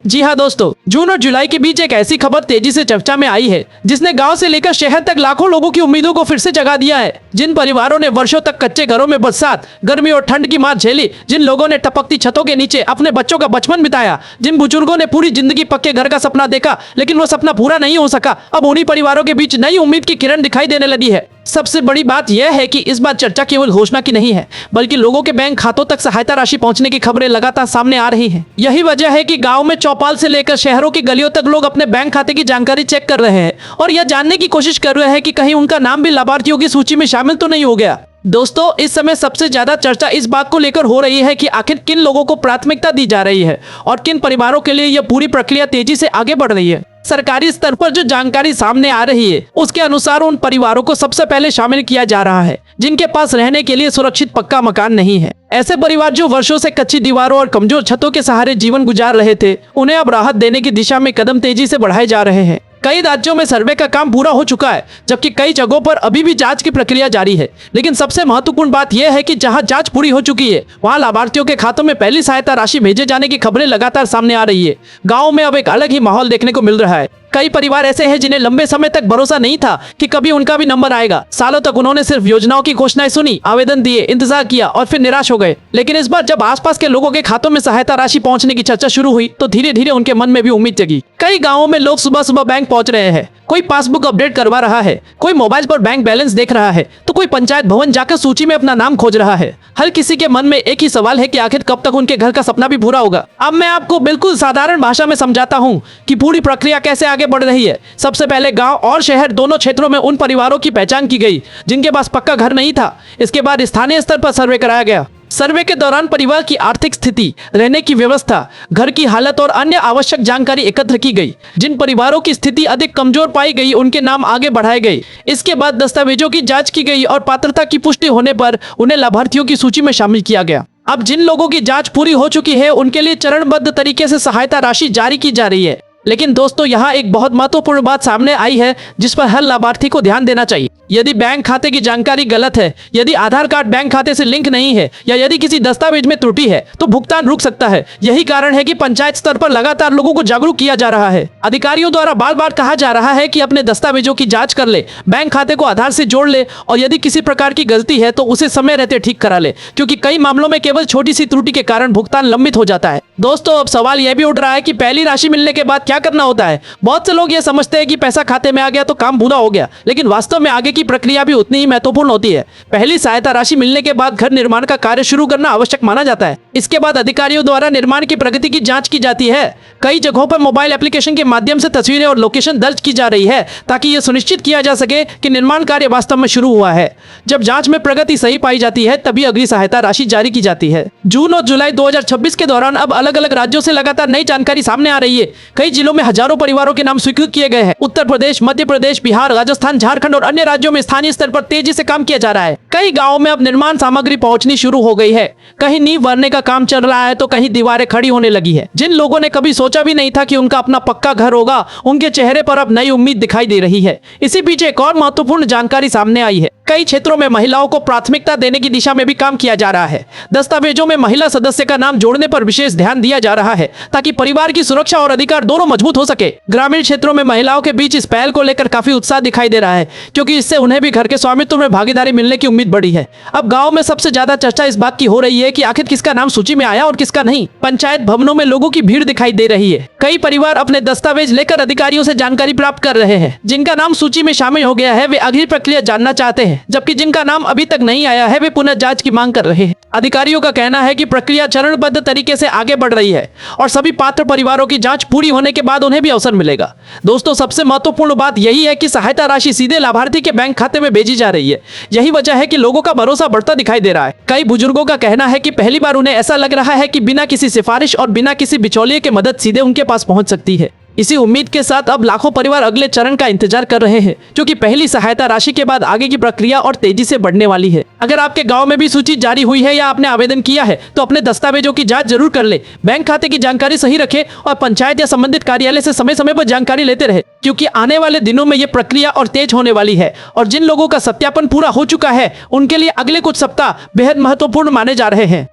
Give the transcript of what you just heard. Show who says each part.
Speaker 1: जी हाँ दोस्तों, जून और जुलाई के बीच एक ऐसी खबर तेजी से चर्चा में आई है जिसने गांव से लेकर शहर तक लाखों लोगों की उम्मीदों को फिर से जगा दिया है। जिन परिवारों ने वर्षों तक कच्चे घरों में बरसात, गर्मी और ठंड की मार झेली, जिन लोगों ने टपकती छतों के नीचे अपने बच्चों का बचपन बिताया, जिन बुजुर्गों ने पूरी जिंदगी पक्के घर का सपना देखा लेकिन वो सपना पूरा नहीं हो सका, अब उन्हीं परिवारों के बीच नई उम्मीद की किरण दिखाई देने लगी है। सबसे बड़ी बात यह है कि इस बार चर्चा केवल घोषणा की नहीं है, बल्कि लोगों के बैंक खातों तक सहायता राशि पहुंचने की खबरें लगातार सामने आ रही हैं। यही वजह है कि गांव में चौपाल से लेकर शहरों की गलियों तक लोग अपने बैंक खाते की जानकारी चेक कर रहे हैं और यह जानने की कोशिश कर रहे हैं कि कहीं उनका नाम भी लाभार्थियों की सूची में शामिल तो नहीं हो गया। दोस्तों, इस समय सबसे ज्यादा चर्चा इस बात को लेकर हो रही है कि आखिर किन लोगों को प्राथमिकता दी जा रही है और किन परिवारों के लिए यह पूरी प्रक्रिया तेजी से आगे बढ़ रही है। सरकारी स्तर पर जो जानकारी सामने आ रही है उसके अनुसार उन परिवारों को सबसे पहले शामिल किया जा रहा है जिनके पास रहने के लिए सुरक्षित पक्का मकान नहीं है। ऐसे परिवार जो वर्षों से कच्ची दीवारों और कमजोर छतों के सहारे जीवन गुजार रहे थे, उन्हें अब राहत देने की दिशा में कदम तेजी से बढ़ाए जा रहे हैं। कई राज्यों में सर्वे का काम पूरा हो चुका है, जबकि कई जगहों पर अभी भी जांच की प्रक्रिया जारी है। लेकिन सबसे महत्वपूर्ण बात यह है कि जहां जांच पूरी हो चुकी है, वहां लाभार्थियों के खातों में पहली सहायता राशि भेजे जाने की खबरें लगातार सामने आ रही है। गाँव में अब एक अलग ही माहौल देखने को मिल रहा है। कई परिवार ऐसे हैं जिन्हें लंबे समय तक भरोसा नहीं था कि कभी उनका भी नंबर आएगा। सालों तक उन्होंने सिर्फ योजनाओं की घोषणाएं सुनी, आवेदन दिए, इंतजार किया और फिर निराश हो गए। लेकिन इस बार जब आसपास के लोगों के खातों में सहायता राशि पहुंचने की चर्चा शुरू हुई तो धीरे धीरे उनके मन में भी उम्मीद जगी। कई गाँवों में लोग सुबह सुबह बैंक पहुंच रहे हैं, कोई पासबुक अपडेट करवा रहा है, कोई मोबाइल पर बैंक बैलेंस देख रहा है, तो कोई पंचायत भवन जाकर सूची में अपना नाम खोज रहा है। हर किसी के मन में एक ही सवाल है कि आखिर कब तक उनके घर का सपना भी पूरा होगा। अब मैं आपको बिल्कुल साधारण भाषा में समझाता हूँ कि पूरी प्रक्रिया कैसे आगे बढ़ रही है। सबसे पहले गांव और शहर दोनों क्षेत्रों में उन परिवारों की पहचान की गई जिनके पास पक्का घर नहीं था। इसके बाद स्थानीय स्तर पर सर्वे कराया गया। सर्वे के दौरान परिवार की आर्थिक स्थिति, रहने की व्यवस्था, घर की हालत और अन्य आवश्यक जानकारी एकत्र की गई। जिन परिवारों की स्थिति अधिक कमजोर पाई गई उनके नाम आगे बढ़ाए गए। इसके बाद दस्तावेजों की जांच की गई और पात्रता की पुष्टि होने पर उन्हें लाभार्थियों की सूची में शामिल किया गया। अब जिन लोगों की जांच पूरी हो चुकी है उनके लिए चरणबद्ध तरीके से सहायता राशि जारी की जा रही है। लेकिन दोस्तों, यहाँ एक बहुत महत्वपूर्ण बात सामने आई है जिस पर हर लाभार्थी को ध्यान देना चाहिए। यदि बैंक खाते की जानकारी गलत है, यदि आधार कार्ड बैंक खाते से लिंक नहीं है या यदि किसी दस्तावेज में त्रुटि है तो भुगतान रुक सकता है। यही कारण है कि पंचायत स्तर पर लगातार लोगों को जागरूक किया जा रहा है। अधिकारियों द्वारा बार बार कहा जा रहा है कि अपने दस्तावेजों की जांच कर ले, बैंक खाते को आधार से जोड़ ले और यदि किसी प्रकार की गलती है तो उसे समय रहते ठीक करा ले, क्योंकि कई मामलों में केवल छोटी सी त्रुटि के कारण भुगतान लंबित हो जाता है। दोस्तों, अब सवाल यह भी उठ रहा है कि पहली राशि मिलने के बाद क्या करना होता है। बहुत से लोग ये समझते हैं कि पैसा खाते में आ गया तो काम पूरा हो गया, लेकिन वास्तव में आगे की प्रक्रिया भी उतनी ही महत्वपूर्ण होती है। पहली सहायता राशि मिलने के बाद घर निर्माण का कार्य शुरू करना आवश्यक माना जाता है। इसके बाद अधिकारियों द्वारा निर्माण की प्रगति की जांच की जाती है। कई जगहों पर मोबाइल एप्लीकेशन के माध्यम से तस्वीरें और लोकेशन दर्ज की जा रही है ताकि यह सुनिश्चित किया जा सके कि निर्माण कार्य वास्तव में शुरू हुआ है। जब जांच में प्रगति सही पाई जाती है तभी अगली सहायता राशि जारी की जाती है। जून और जुलाई 2026 के दौरान अब अलग अलग राज्यों से लगातार नई जानकारी सामने आ रही है। कई जिलों में हजारों परिवारों के नाम स्वीकृत किए गए हैं। उत्तर प्रदेश, मध्य प्रदेश, बिहार, राजस्थान, झारखंड और अन्य राज्यों में स्थानीय स्तर पर तेजी से काम किया जा रहा है। कई गाँवों में अब निर्माण सामग्री पहुंचनी शुरू हो गई है। कहीं नींव भरने का काम चल रहा है तो कहीं दीवारें खड़ी होने लगी है। जिन लोगों ने कभी सोचा भी नहीं था कि उनका अपना पक्का घर होगा, उनके चेहरे पर अब नई उम्मीद दिखाई दे रही है। इसी बीच एक और महत्वपूर्ण जानकारी सामने आई है। कई क्षेत्रों में महिलाओं को प्राथमिकता देने की दिशा में भी काम किया जा रहा है। दस्तावेजों में महिला सदस्य का नाम जोड़ने पर विशेष ध्यान दिया जा रहा है ताकि परिवार की सुरक्षा और अधिकार दोनों मजबूत हो सके। ग्रामीण क्षेत्रों में महिलाओं के बीच इस पहल को लेकर काफी उत्साह दिखाई दे रहा है, क्योंकि इससे उन्हें भी घर के स्वामित्व में भागीदारी मिलने की उम्मीद बढ़ी है। अब गाँव में सबसे ज्यादा चर्चा इस बात की हो रही है कि आखिर किसका नाम सूची में आया और किसका नहीं। पंचायत भवनों में लोगों की भीड़ दिखाई दे रही है। कई परिवार अपने दस्तावेज लेकर अधिकारियों से जानकारी प्राप्त कर रहे हैं। जिनका नाम सूची में शामिल हो गया है वे अगली प्रक्रिया जानना चाहते हैं, जबकि जिनका नाम अभी तक नहीं आया है वे पुनः जांच की मांग कर रहे हैं। अधिकारियों का कहना है कि प्रक्रिया चरणबद्ध तरीके से आगे बढ़ रही है और सभी पात्र परिवारों की जांच पूरी होने के बाद उन्हें भी अवसर मिलेगा। दोस्तों, सबसे महत्वपूर्ण बात यही है कि सहायता राशि सीधे लाभार्थी के बैंक खाते में भेजी जा रही है। यही वजह है कि लोगों का भरोसा बढ़ता दिखाई दे रहा है। कई बुजुर्गों का कहना है कि पहली बार उन्हें ऐसा लग रहा है कि बिना किसी सिफारिश और बिना किसी बिचौलिए के मदद सीधे उनके पास पहुंच सकती है। इसी उम्मीद के साथ अब लाखों परिवार अगले चरण का इंतजार कर रहे हैं, क्योंकि पहली सहायता राशि के बाद आगे की प्रक्रिया और तेजी से बढ़ने वाली है। अगर आपके गांव में भी सूची जारी हुई है या आपने आवेदन किया है तो अपने दस्तावेजों की जांच जरूर कर ले। बैंक खाते की जानकारी सही रखें और पंचायत या संबंधित कार्यालय से समय समय पर जानकारी लेते रहे, क्योंकि आने वाले दिनों में ये प्रक्रिया और तेज होने वाली है। और जिन लोगों का सत्यापन पूरा हो चुका है उनके लिए अगले कुछ सप्ताह बेहद महत्वपूर्ण माने जा रहे हैं।